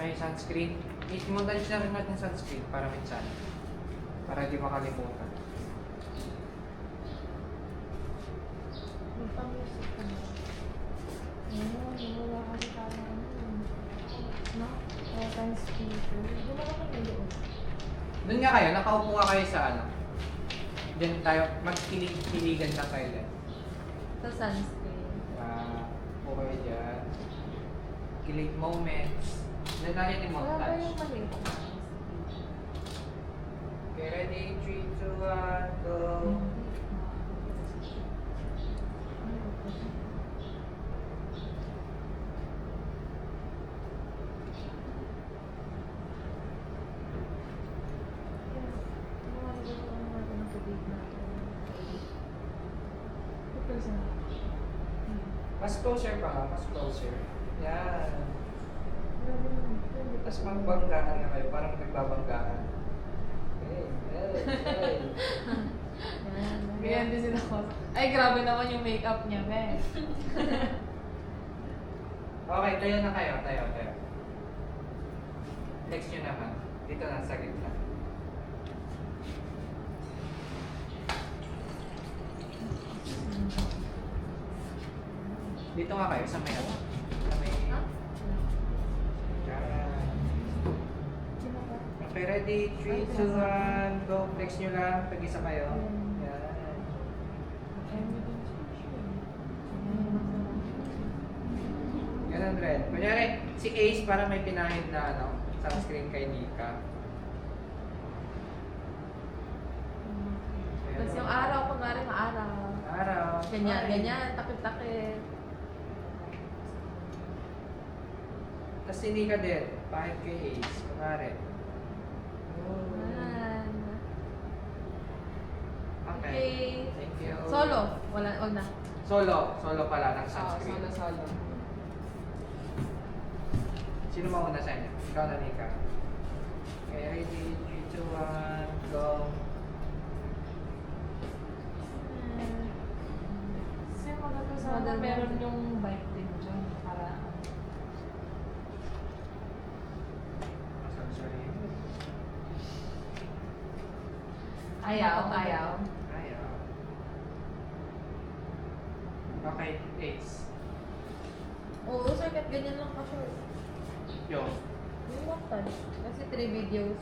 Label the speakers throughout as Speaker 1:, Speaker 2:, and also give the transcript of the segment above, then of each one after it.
Speaker 1: Okay, sunscreen. Imundalis na rin natin sunscreen para minsan. Para di makalimutan.
Speaker 2: Magpang-music ka na. Wala kasi tayo no? Time speaker. Gumala ka na doon.
Speaker 1: Doon nga kayo, nakaupo ka kayo sa ano. Diyan tayo, magkilig-kiligan lang kayo dyan.
Speaker 2: Sa sunscreen.
Speaker 1: Upo kayo dyan. Kilig moments. Then natin yung
Speaker 2: Wala ba
Speaker 1: montage.
Speaker 2: yung mali?
Speaker 1: Okay, ready? 3, 2, 1, go! Mas closer pa nga, mas closer. Yan. Tapos magbanggaan nga kayo, parang nagbabanggaan. Hey, hey, hey.
Speaker 2: Ganyan din sila ko. Ay, grabe naman yung makeup niya, be.
Speaker 1: Okay, tayo na kayo, tayo. Next nyo naman. Dito na sa gitna. Dito nga kayo, sa may ano? Sa may... Yan. Okay, ready? 3, 2, 1, go. Flex nyo lang. Pag-isa kayo. Yan. Ganun rin. Kunyari, si Ace para may pinahid na ano, sunscreen kay Nika.
Speaker 2: Tapos yung araw, kunwari maaraw.
Speaker 1: Araw.
Speaker 2: Ganyan,
Speaker 1: Ay.
Speaker 2: ganyan, takip-takip.
Speaker 1: Tapos si Nika din. Pahid kay Ace. Kunwari.
Speaker 2: Yan.
Speaker 1: Okay.
Speaker 2: Okay.
Speaker 1: Thank you.
Speaker 2: Solo. Wag na.
Speaker 1: Solo pala ng
Speaker 2: Oo,
Speaker 1: sunscreen.
Speaker 2: solo.
Speaker 1: Sino mauna sa inyo? Ikaw na, Nika. Okay, ready? 3, 2, 1, go.
Speaker 2: Kasi magkakasama, meron yung bike din dyan. Para
Speaker 1: Sorry.
Speaker 2: ayaw.
Speaker 1: Ayaw. Okay, Ace.
Speaker 2: Oo, sir, kahit ganyan lang ka, sure.
Speaker 1: Yo.
Speaker 2: Yung montage. Kasi 3 videos.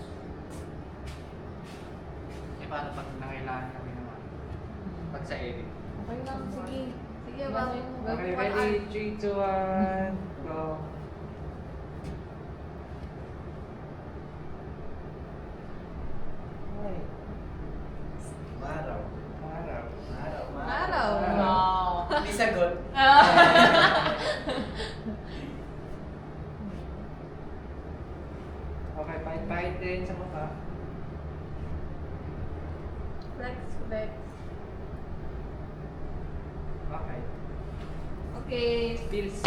Speaker 1: Eh, paano pag nangailangan kami naman? Pag sa edit.
Speaker 2: Okay lang, sige. Sige, bakit?
Speaker 1: Okay, ready? 3, 2, 1, go. Ay.
Speaker 3: Maraw.
Speaker 2: Araw.
Speaker 1: Wow.
Speaker 3: Hindi sagot.
Speaker 1: Okay, pahit din sa mukha.
Speaker 2: Flex.
Speaker 1: Okay.
Speaker 2: Okay.
Speaker 1: Stills.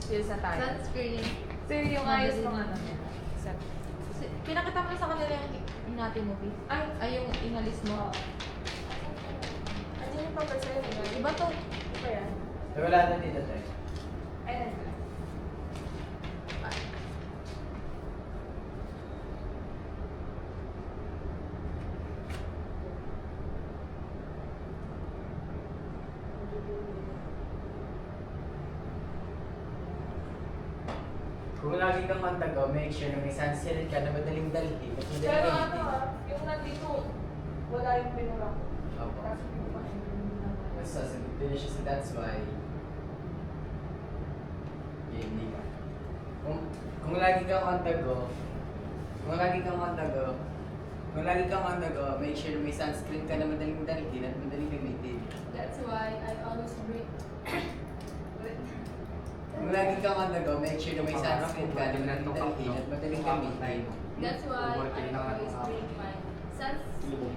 Speaker 2: Still sa tayo.
Speaker 4: Sunscreen.
Speaker 2: Sir, yung ayos ng ano niya. Pinakita mo sa kanila yung natin movie. Ay, yung inalis mo.
Speaker 4: Ano yung pagka sa'yo?
Speaker 2: Iba to.
Speaker 4: Iba yan?
Speaker 3: Wala na dito tayo.
Speaker 4: Ay, nandun.
Speaker 3: Kung lagi kang mantago, make sure na may sunscreen ka na madaling dalhin at madaling
Speaker 4: Pero ano
Speaker 3: gamitin.
Speaker 4: yung nandito, wala yung pinura ko.
Speaker 3: Opo.
Speaker 4: Tapos pinura ko.
Speaker 3: Mas sasagot din siya, so that's why hindi ka. Kung lagi kang mantago, make sure na may sunscreen ka na madaling dalhin at madaling gamitin.
Speaker 4: That's why I always bring...
Speaker 3: Kung lagi kang mantago, make sure na may sunscreen ka na madaling dalhin at madaling gamitin.
Speaker 4: That's why I always bring my sunscreen.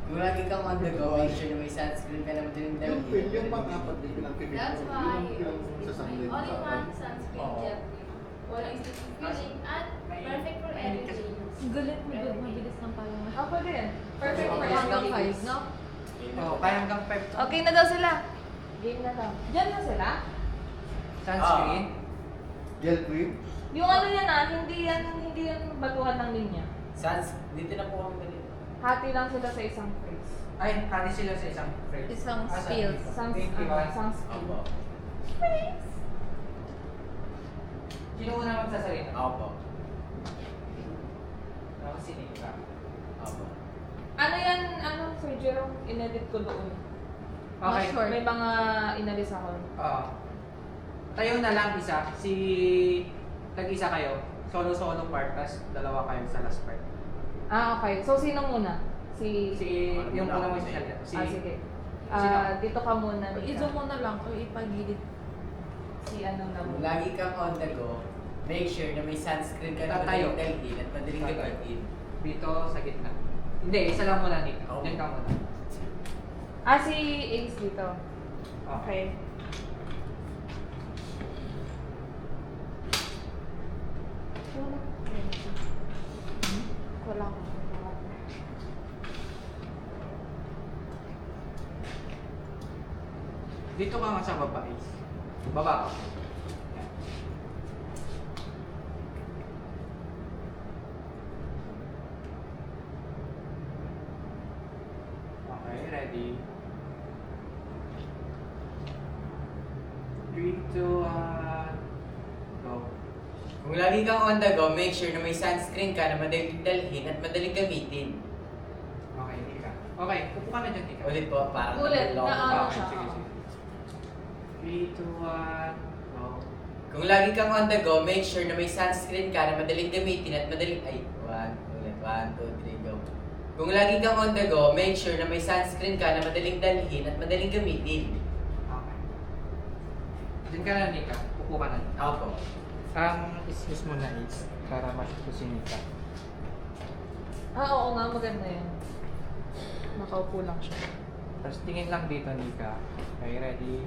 Speaker 3: Kung lagi kang mantago, make sure na may sunscreen ka na madaling dalhin.
Speaker 5: Yung pang-apat din pinag-pipili.
Speaker 4: That's why I
Speaker 5: Yung
Speaker 4: always
Speaker 5: sa
Speaker 4: bring
Speaker 5: Sunday.
Speaker 4: all-in-one sunscreen gel cream. Walang sticky feeling at perfect for everyday use.
Speaker 2: Galit mo doon. Mabilis lang pala.
Speaker 4: Ako din. Perfect for
Speaker 1: Okay,
Speaker 2: Hanggang
Speaker 4: everyday
Speaker 2: 5,
Speaker 4: use.
Speaker 2: no?
Speaker 1: Oh, kaya hanggang 5.
Speaker 2: Okay na daw sila.
Speaker 4: Game na lang.
Speaker 2: Diyan na sila?
Speaker 1: Sunscreen.
Speaker 5: Gel cream.
Speaker 2: Yung ano yan hindi yan baguhan ng linya.
Speaker 3: Dito na po kami dali.
Speaker 2: Hati lang sila sa isang face.
Speaker 1: Ay, kani sila sa isang frame.
Speaker 2: Isang
Speaker 1: Ah, sa
Speaker 2: spill.
Speaker 1: dito.
Speaker 2: Isang
Speaker 1: 21.
Speaker 2: spill.
Speaker 3: Opo.
Speaker 1: Sino una magsasalita?
Speaker 3: Opo.
Speaker 1: Ako si Nika.
Speaker 3: Opo.
Speaker 2: Ano yan, Sir Jerome, inedit ko doon.
Speaker 1: Okay.
Speaker 2: Not sure. May mga inalis ako.
Speaker 1: Tayo na lang isa. Tag-isa kayo. Solo-solo part, tas dalawa kayo sa last part.
Speaker 2: Ah, okay. So, sino muna? Si
Speaker 1: Yung unang magsasalita.
Speaker 2: sige.
Speaker 1: Sino?
Speaker 2: Dito ka muna.
Speaker 6: I-zoom mo na lang o ipagilid.
Speaker 2: Si ano na
Speaker 3: Kung
Speaker 2: muna.
Speaker 3: lagi kang on the go, make sure na may sunscreen ka na
Speaker 1: Tatayo.
Speaker 3: madaling dalhin at madaling
Speaker 1: Tatayo.
Speaker 3: gamitin.
Speaker 1: Dito sa gitna. Hindi, isa lang muna Nika.
Speaker 3: Oo.
Speaker 1: Diyan ka muna.
Speaker 2: Si Ace dito. Okay.
Speaker 6: Wala ko.
Speaker 1: Dito ka nga sa baba, Ace. Baba ka. Yan. Okay, ready? 3, 2, 1, go.
Speaker 3: Kung lagi kang on the go, make sure na may sunscreen ka na madaling dalhin at madaling gamitin.
Speaker 1: Okay, Nika. Okay, upo ka na dyan, Nika.
Speaker 3: Ulit po, parang
Speaker 2: Ulit,
Speaker 3: nag-vlog.
Speaker 2: na ano
Speaker 1: Okay,
Speaker 2: siya.
Speaker 1: sige, sige. 3, 2, 1, go.
Speaker 3: Kung lagi kang on the go, make sure na may sunscreen ka na madaling gamitin at madaling... Ay, 1, 2, 3, go. Kung lagi kang on the go, make sure na may sunscreen ka na madaling dalhin at madaling gamitin.
Speaker 1: Okay. Diyan ka na, Nika. Upo ka na.
Speaker 3: Opo.
Speaker 1: Excuse mo na, Ace. Para masuko si Nika.
Speaker 2: Oo nga, maganda yan. Nakaupo lang siya.
Speaker 1: Tapos tingin lang dito, Nika. Okay, ready?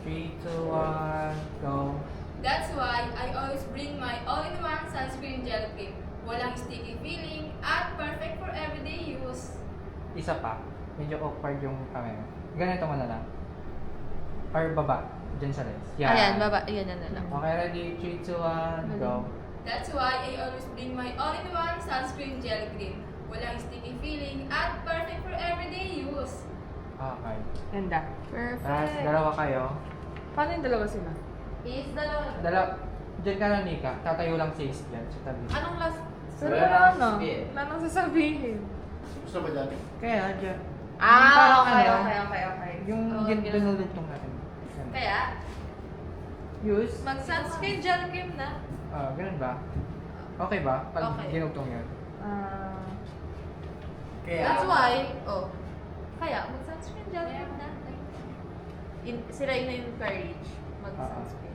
Speaker 1: 3, 2, 1, go.
Speaker 4: That's why I always bring my all-in-one sunscreen gel cream. Walang sticky feeling at perfect for everyday use.
Speaker 1: Isa pa. Medyo awkward yung camera. Ganito mo na lang. Or baba. Diyan sa lens. Yan.
Speaker 6: Ayan, baba. Ayan na lang.
Speaker 1: Okay, ready? 3, 2, 1, go.
Speaker 4: That's why I always bring my all-in-one sunscreen gel cream. Walang sticky feeling at perfect for everyday use.
Speaker 1: Okay.
Speaker 2: Ganda.
Speaker 1: Tapos
Speaker 6: Perfect.
Speaker 1: dalawa kayo.
Speaker 2: Paano yung dalawa sila?
Speaker 4: Is dalawa.
Speaker 1: Diyan ka na, Nika. Tatayo lang si Ace dyan. Sa tabi.
Speaker 6: Anong last?
Speaker 2: Pero
Speaker 3: Wala
Speaker 2: wala
Speaker 3: nang
Speaker 2: na.
Speaker 3: sasabihin.
Speaker 2: Wala nang sasabihin.
Speaker 5: Gusto ba dyan?
Speaker 1: Kaya, dyan.
Speaker 2: Ah,
Speaker 1: Parang ano,
Speaker 2: okay.
Speaker 1: Yung
Speaker 6: Oo,
Speaker 1: dinulugtong natin. Yan.
Speaker 6: Kaya,
Speaker 1: Use?
Speaker 6: mag-sunscreen gel cream na.
Speaker 1: Ganun ba? Okay ba? Pag
Speaker 6: Okay.
Speaker 1: ginugtong yun?
Speaker 3: Kaya,
Speaker 6: That's why, kaya mag-sunscreen gel cream na. Sila yun na yung courage mag-sunscreen.